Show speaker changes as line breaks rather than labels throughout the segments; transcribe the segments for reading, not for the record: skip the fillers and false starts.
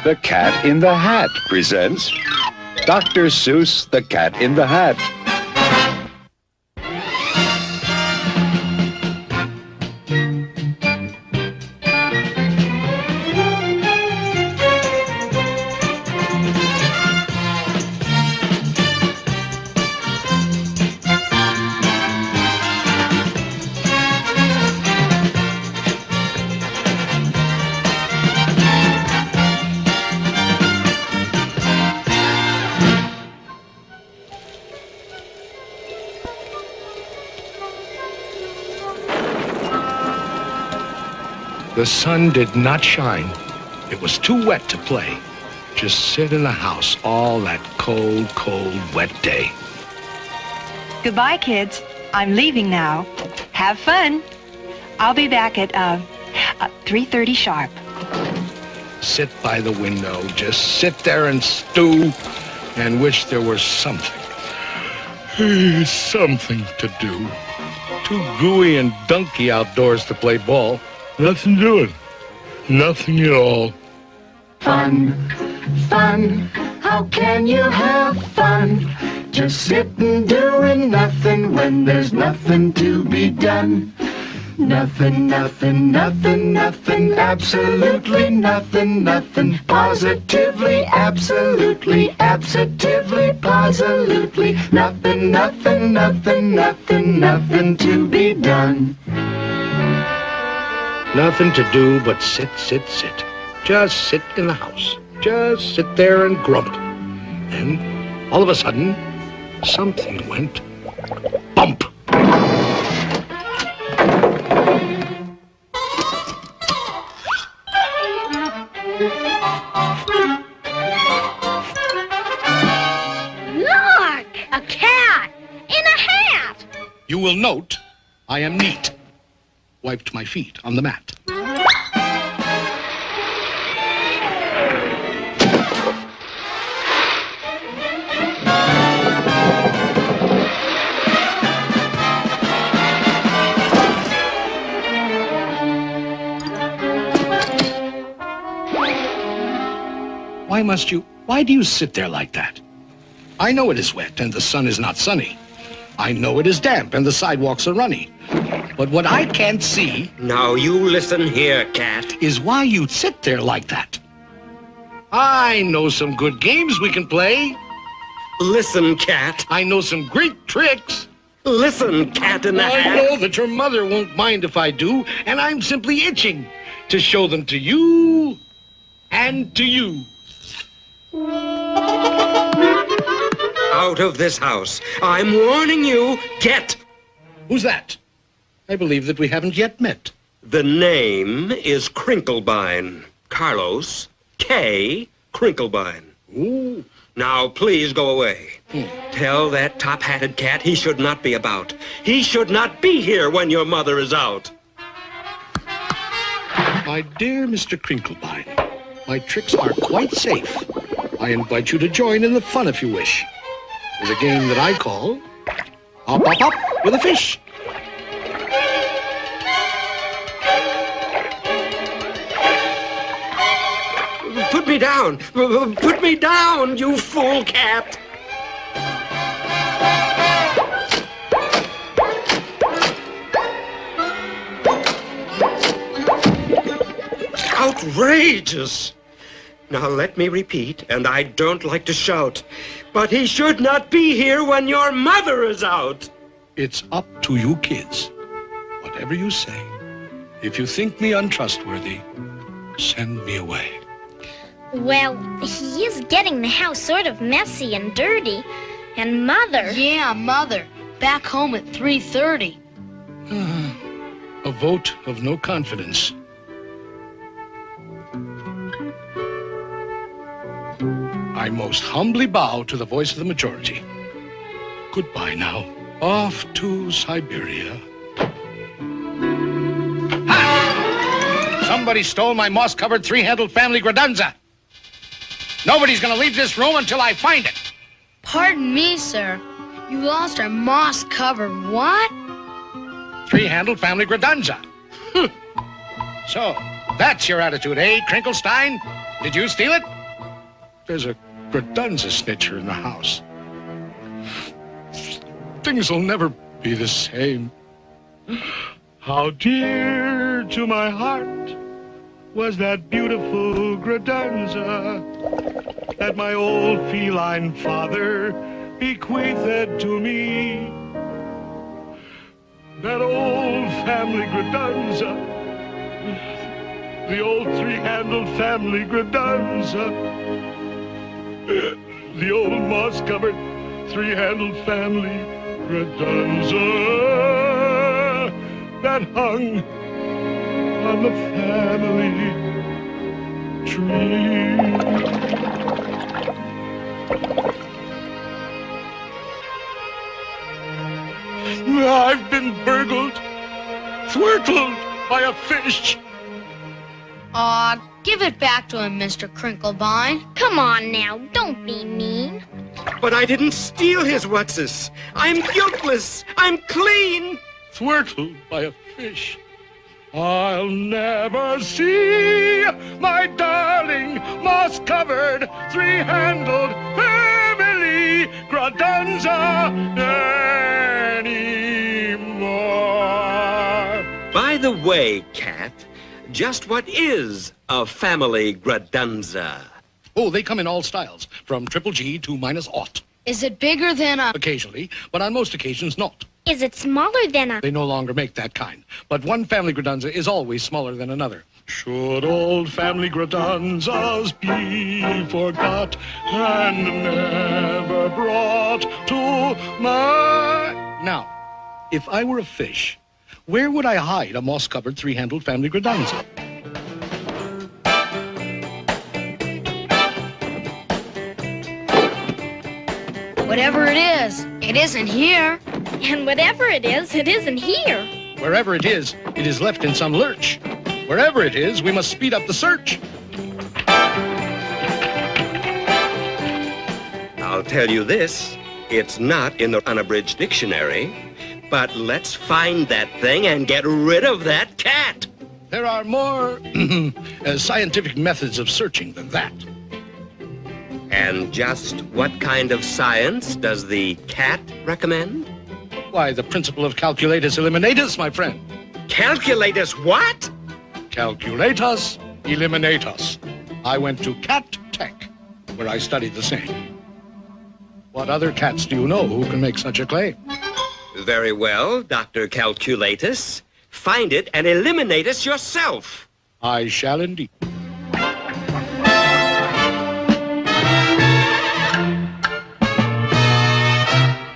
The Cat in the Hat presents Dr. Seuss, The Cat in the Hat.
The sun did not shine. It was too wet to play. Just sit in the house all that cold, cold, wet day.
Goodbye, kids. I'm leaving now. Have fun. I'll be back at 3:30 sharp.
Sit by the window. Just sit there and stew and wish there were something. Something to do. Too gooey and dunky outdoors to play ball. Nothing doing. Nothing at all.
Fun, fun, how can you have fun? Just sitting doing nothing when there's nothing to be done. Nothing, nothing, nothing, nothing, absolutely nothing, nothing, positively, absolutely, absolutely, positively, nothing, nothing, nothing, nothing, nothing to be done.
Nothing to do but sit, sit, sit. Just sit in the house. Just sit there and grump. Then, all of a sudden, something went bump.
Look! A cat! In a hat!
You will note I am neat. Wiped my feet on the mat. Why do you sit there like that? I know it is wet and the sun is not sunny. I know it is damp and the sidewalks are runny. But what I can't see...
Now you listen here, cat.
...is why you sit there like that. I know some good games we can play.
Listen, cat.
I know some great tricks.
Listen, cat in the hat.
I know that your mother won't mind if I do, and I'm simply itching to show them to you and to you.
Out of this house. I'm warning you. Get.
Who's that? I believe that we haven't yet met.
The name is Crinklebine. Carlos K. Crinklebine.
Ooh.
Now, please go away. Tell that top-hatted cat he should not be about. He should not be here when your mother is out.
My dear Mr. Crinklebine, my tricks are quite safe. I invite you to join in the fun if you wish. There's a game that I call Hop, Hop, Hop with a Fish.
Put me down! Put me down, you fool cat! Outrageous! Now let me repeat, and I don't like to shout, but he should not be here when your mother is out!
It's up to you kids. Whatever you say. If you think me untrustworthy, send me away.
Well, he is getting the house sort of messy and dirty. And Mother...
Yeah, Mother. Back home at 3:30.
A vote of no confidence. I most humbly bow to the voice of the majority. Goodbye now. Off to Siberia. Ha! Somebody stole my moss-covered three-handled family gradunza. Nobody's gonna leave this room until I find it.
Pardon me, sir. You lost our moss-covered what?
Three-handled family gradunza. So, that's your attitude, eh, Crinklestein? Did you steal it? There's a Gradunza snitcher in the house. Things will never be the same. How dear to my heart was that beautiful Gradunza that my old feline father bequeathed to me. That old family Gradunza, the old three-handled family Gradunza, the old moss-covered three-handled family Gradunza that hung on the family tree. I've been burgled, thwirtled by a fish.
Aw, give it back to him, Mr. Crinklebine.
Come on now, don't be mean.
But I didn't steal his whatsis. I'm guiltless. I'm clean.
Thwirtled by a fish. I'll never see my darling moss-covered three-handled family Gradunza anymore.
By the way, Cat, just what is a family Gradunza?
Oh, they come in all styles, from triple G to -0.
Is it bigger than a...
Occasionally, but on most occasions not.
Is it smaller than a...
They no longer make that kind. But one family Gradunza is always smaller than another. Should old family Gradunzas be forgot and never brought to my... Now, if I were a fish, where would I hide a moss-covered three-handled family Gradunza?
Whatever it isn't here.
And whatever it isn't here.
Wherever it is left in some lurch. Wherever it is, we must speed up the search.
I'll tell you this, it's not in the unabridged dictionary, but let's find that thing and get rid of that cat.
There are more scientific methods of searching than that.
And just what kind of science does the cat recommend?
Why, the principle of calculatus eliminatus, my friend.
Calculatus what?
Calculatus eliminatus. I went to Cat Tech, where I studied the same. What other cats do you know who can make such a claim?
Very well, Dr. Calculatus. Find it and eliminate us yourself.
I shall indeed.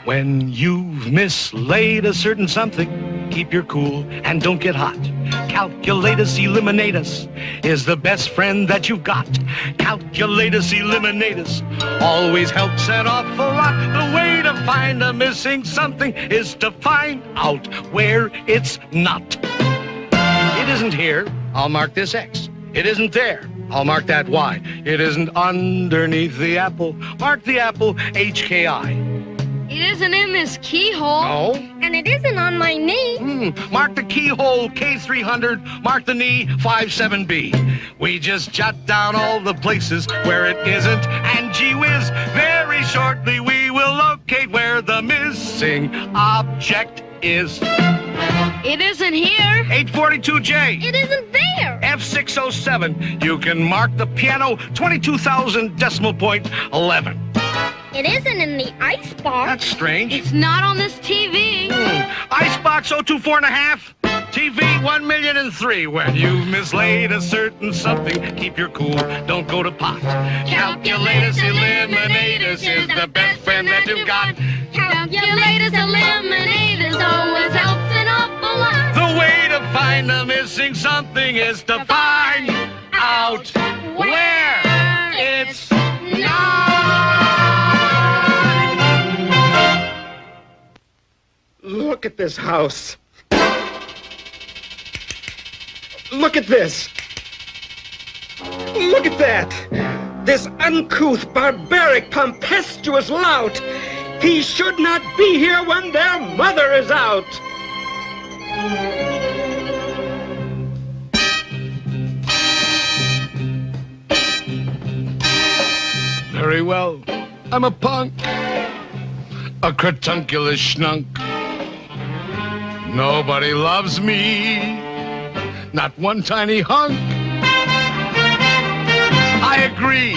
When you've mislaid a certain something, keep your cool and don't get hot. Calculatus eliminatus is the best friend that you've got. Calculatus eliminatus always helps an awful lot. The way to find a missing something is to find out where it's not. It isn't here, I'll mark this X. It isn't there, I'll mark that Y. It isn't underneath the apple, mark the apple HKI.
It isn't in this keyhole.
No.
And it isn't on my knee.
Mark the keyhole K300, mark the knee 57B. We just jot down all the places where it isn't, and gee whiz, very shortly we will locate where the missing object is.
It isn't here.
842J.
It isn't there.
F607. You can mark the piano 22,000 decimal point 11.
It isn't in the icebox.
That's strange.
It's not on this TV.
Icebox 024.5. TV 1,000,003. When you've mislaid a certain something, keep your cool, don't go to pot. Calculatus eliminatus is the best friend that you've got.
Calculatus eliminatus always helps an awful lot.
The way to find the missing something is to find out where it's not.
Look at this house. Look at this. Look at that. This uncouth, barbaric, tempestuous lout. He should not be here when their mother is out.
very well. I'm a punk. A cratunculus schnunk. Nobody loves me. Not one tiny hunk. I agree.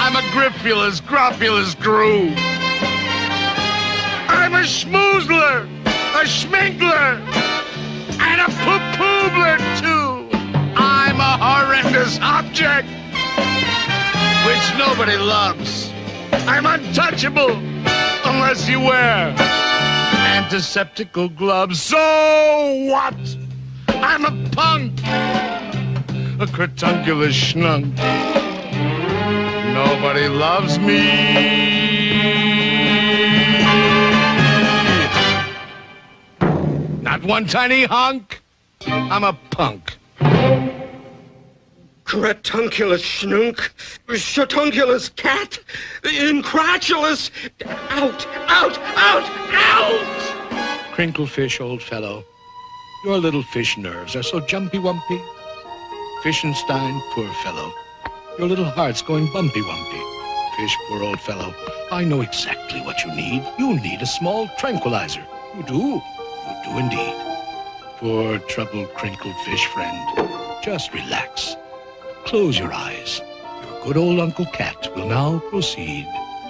I'm a griffulous, gropulous groo. I'm a schmoozler, a schminkler, and a poo-poobler, too. I'm a horrendous object, which nobody loves. I'm untouchable, unless you wear antiseptical gloves. So what? I'm a punk, a cratunculus schnunk. Nobody loves me. Not one tiny hunk. I'm a punk.
Cratunculus schnunk, shatunculus cat, incratulous, out, out, out, out!
Crinklefish, old fellow, your little fish nerves are so jumpy-wumpy. Fishenstein, poor fellow, your little heart's going bumpy-wumpy. Fish, poor old fellow, I know exactly what you need. You need a small tranquilizer. You do. You do indeed. Poor troubled crinkled fish friend, just relax. Close your eyes. Your good old Uncle Cat will now proceed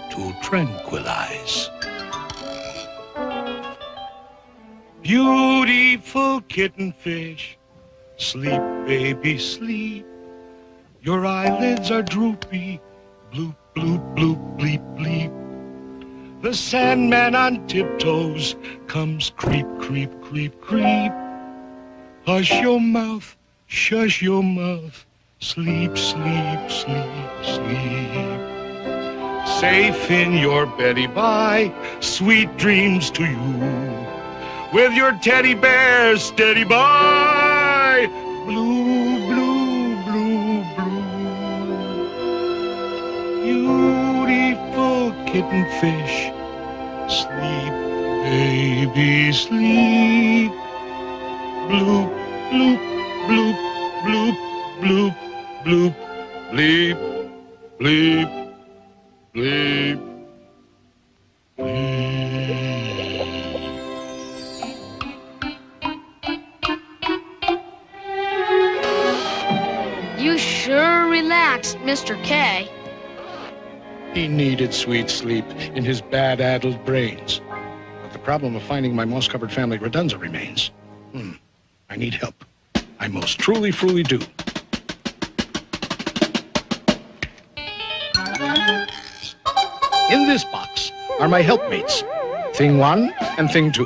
to tranquilize. Beautiful kitten fish, sleep, baby, sleep. Your eyelids are droopy, bloop, bloop, bloop, bleep, bleep. The Sandman on tiptoes comes creep, creep, creep, creep. Hush your mouth, shush your mouth. Sleep, sleep, sleep, sleep. Safe in your beddy by, sweet dreams to you. With your teddy bear steady by, blue, blue, blue, blue. Beautiful kitten fish, sleep, baby, sleep. Bloop, bloop, bloop, bloop, bloop. Bloop, bleep, bleep, bleep, bleep.
You sure relaxed, Mr. K.
He needed sweet sleep in his bad-addled brains. But the problem of finding my moss-covered family redunza remains. I need help. I most truly do. In this box are my helpmates, Thing 1 and Thing 2.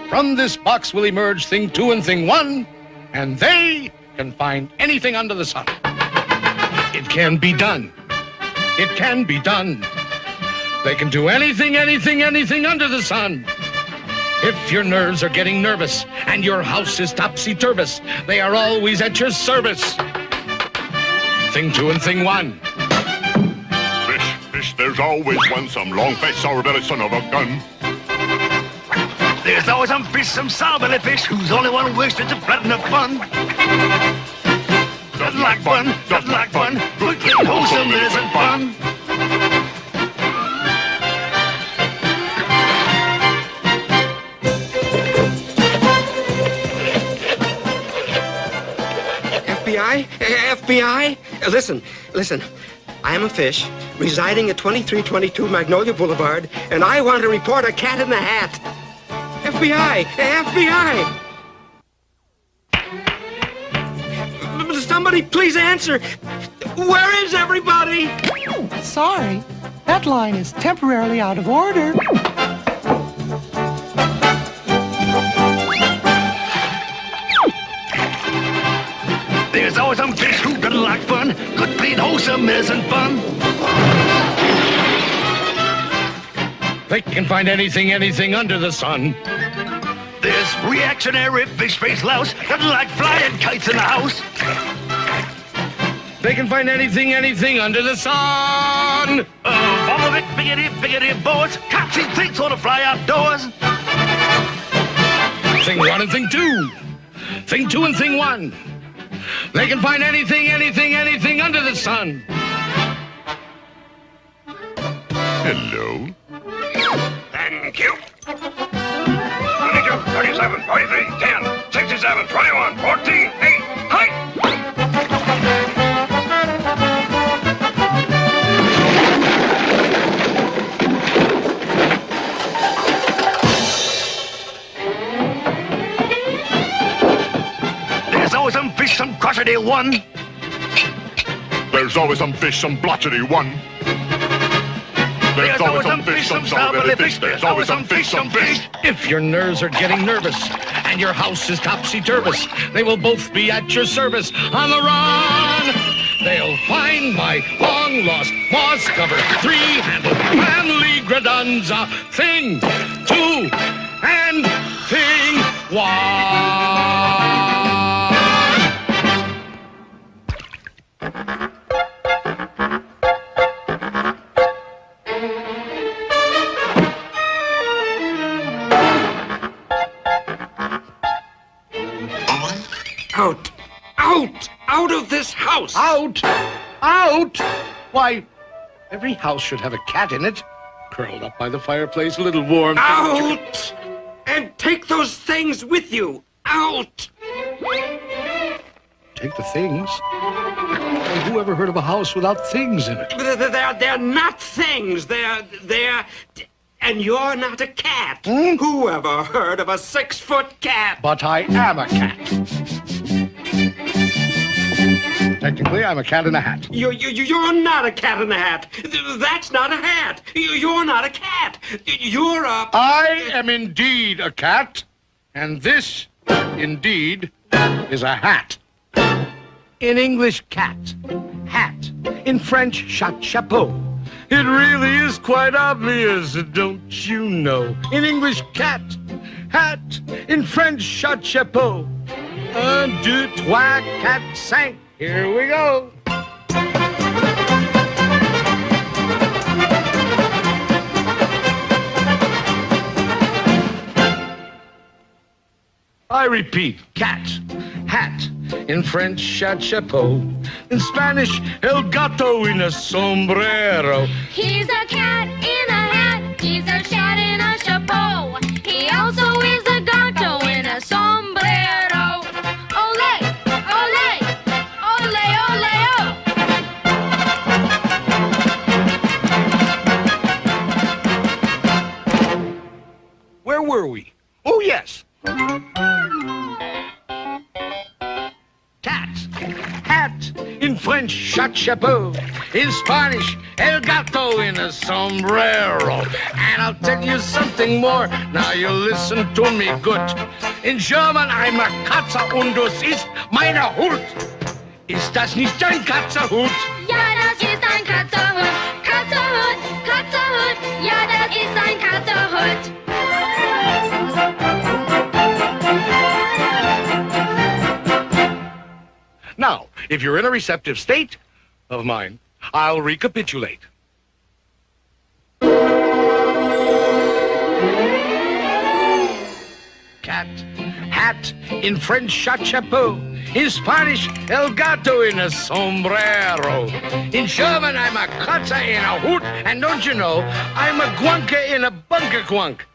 From this box will emerge Thing 2 and Thing 1, and they can find anything under the sun. It can be done. It can be done. They can do anything, anything, anything under the sun. If your nerves are getting nervous and your house is topsy-turvous, they are always at your service. Thing 2 and Thing 1.
Fish, there's always one, some long face, sour belly son of a gun.
There's always some fish, some sour belly fish, who's only one wish to flatten up fun. Doesn't like fun, doesn't like fun, but getting wholesome isn't fun.
FBI? Listen. I am a fish residing at 2322 Magnolia Boulevard, and I want to report a cat in the hat. FBI! Somebody please answer. Where is everybody?
Sorry, that line is temporarily out of order.
There's always some fish who doesn't like fun. Good, clean, wholesome isn't fun.
They can find anything, anything under the sun.
This reactionary fish face louse doesn't like flying kites in the house.
They can find anything, anything under the sun.
All of it, biggity boards. Cops and things want to fly outdoors.
Thing 1 and Thing 2. Thing 2 and Thing 1. They can find anything, anything, anything under the sun.
Hello.
Thank you. 22, 37, 43, 10, 67, 21, 14, 8, height!
There's always some fish, some crotchety one.
There's always some fish, some blotchety one. There's always some fish, some sour fish. There's always some fish, some fish.
If your nerves are getting nervous and your house is topsy-turvous, they will both be at your service on the run. They'll find my long-lost moss-covered three-handled manly gradunza thing, two, and thing, one.
Out! Out! Out of this house!
Out! Out! Why, every house should have a cat in it. Curled up by the fireplace, a little warm.
Out! And take those things with you! Out!
Take the things? Well, who ever heard of a house without things in it?
They're not things. They're... And you're not a cat. Who ever heard of a 6-foot cat?
But I am a cat. Technically, I'm a cat in a hat.
You're not a cat in a hat. That's not a hat. You're not a cat. You're a...
I am indeed a cat, and this, indeed, is a hat. In English, cat. Hat. In French, chat chapeau. It really is quite obvious, don't you know? In English, cat. Hat. In French, chat chapeau. 1, 2, 3, 4, 5. Here we go. I repeat, cat, hat. In French, chat chapeau. In Spanish, el gato en a sombrero.
He's a cat in a hat. He's a cat in a chapeau. He also is a gato in a sombrero. Ole, ole, ole, ole, oh.
Where were we? Oh, yes. Cat, hat, in French, chat chapeau. In Spanish, el gato in a sombrero. And I'll tell you something more. Now you listen to me good. In German, I'm a Katze und das ist meine Hut. Ist das nicht ein Katzerhut?
Ja, das ist ein Katzerhut. Katzerhut, Katzerhut. Ja, das ist ein Katzerhut.
Now, if you're in a receptive state of mind, I'll recapitulate. Cat, hat, in French, chat chapeau. In Spanish, el gato in a sombrero. In German, I'm a Katze in a hoot. And don't you know, I'm a guanka in a bunker quunk.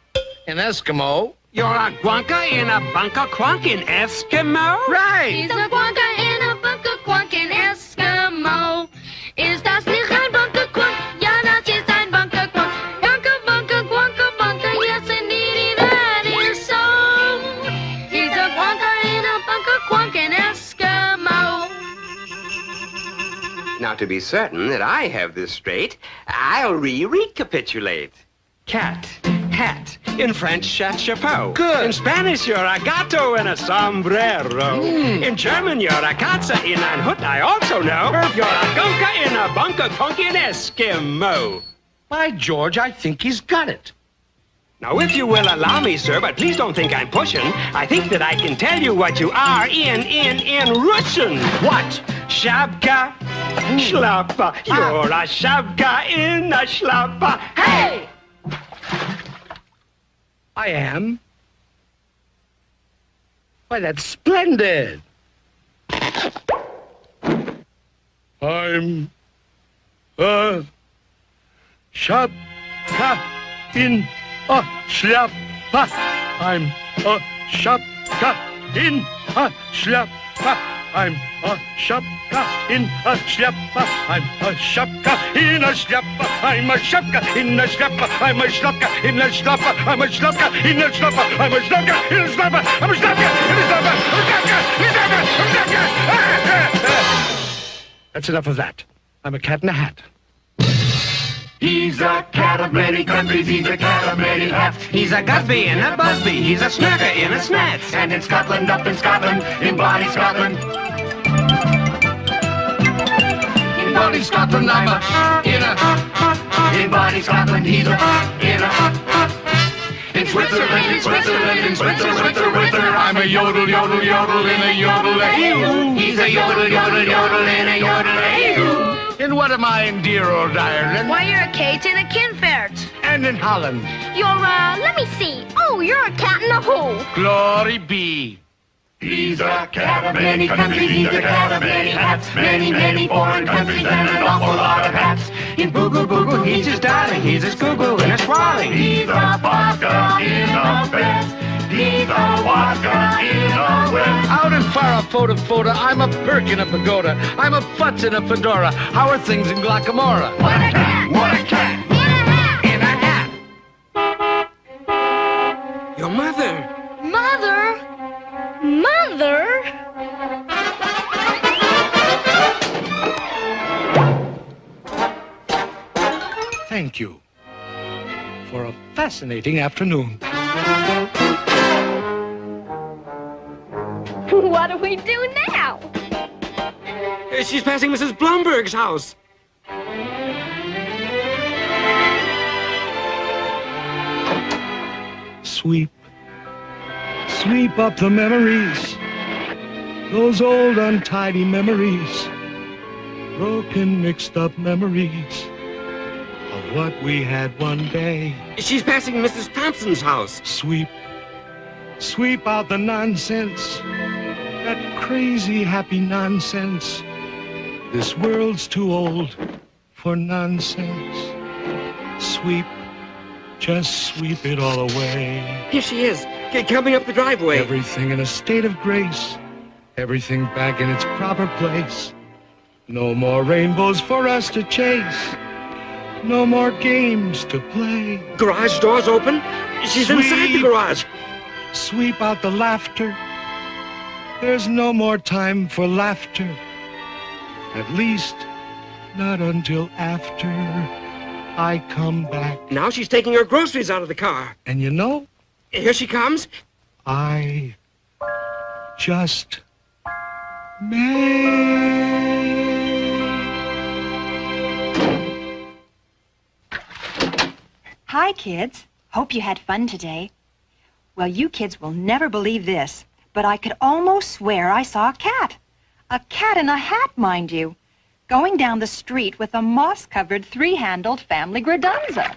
In Eskimo,
you're a guanka in a bunker quunk in Eskimo?
Right.
He's a guanka in a bunker quunk in Eskimo. Is das nicht ein bunker quunk? Ja, das ist ein bunker quunk. Bunker, bunker, guanka, bunker. Yes, indeed, that is so. He's a guanka in a bunker quunk in Eskimo.
Now, to be certain that I have this straight, I'll recapitulate. Cat, hat. In French, chat chapeau.
Good.
In Spanish, you're a gato in a sombrero. In German, you're a Katze in ein Hut. I also know you're a gunka in a bunker quunk in Eskimo.
By George, I think he's got it.
Now, if you will allow me, sir, but please don't think I'm pushing, I think that I can tell you what you are in Russian.
What?
Shabka, shlappa. You're a shabka in a shlappa. Hey!
I am? Why, that's splendid. I'm a Shapka in a Shapka. I'm a Shapka in a Shapka. I'm a Shapka in a Shapka. I'm a Shapka in a Shapka. I'm a Shapka in a Shapka. I'm a Shapka in a Shapka. I'm a Shapka in a Shapka. I'm a Shapka in a Shapka. I'm a Shapka in a Shapka. That's enough of that. I'm a cat in a hat.
He's a cat of many countries, he's a cat of many hats. He's a Gusby and a Busby, he's a Snurker in a Snats. And in Scotland, up in Scotland, in Bonnie Scotland. In Bonnie Scotland, I'm a in Bonnie Scotland, he's a in Switzerland, in Switzerland, in Switzerland, I'm a yodel, yodel, yodel in a yodel-a-hoo. He's a yodel, yodel, yodel in a yodel-a-hoo.
And what am I in dear old Ireland?
Why, you're a Kate and a Kinfert.
And in Holland.
You're, let me see. Oh, you're a cat in a hole.
Glory be.
He's a cat of many countries, he's a cat of many hats. Many, many foreign countries and an awful lot of hats. In Boogle Boogle, he's a darling, he's a Scoogle and a Squalling. He's a Bosca in a vest. He's a Waska in a west.
Out in far off Foda, I'm a Perk in a pagoda. I'm a Futz in a fedora. How are things in Glockamora?
What a cat! What a cat!
In a hat.
Your mother.
Mother? Mother?
Thank you for a fascinating afternoon.
What do we do now?
She's passing Mrs. Blomberg's house.
Sweep up the memories, those old untidy memories, broken, mixed up memories of what we had one day.
She's passing Mrs. Thompson's house.
Sweep out the nonsense, that crazy happy nonsense. This world's too old for nonsense. Just sweep it all away.
Here she is, coming up the driveway.
Everything in a state of grace, everything back in its proper place. No more rainbows for us to chase, no more games to play.
Garage doors open. She's inside the garage.
Sweep out the laughter. There's no more time for laughter. At least, not until after I come back.
Now she's taking her groceries out of the car.
And you know?
Here she comes.
I just may.
Hi, kids. Hope you had fun today. Well, you kids will never believe this, but I could almost swear I saw a cat. A cat in a hat, mind you, going down the street with a moss-covered, three-handled family gradunza.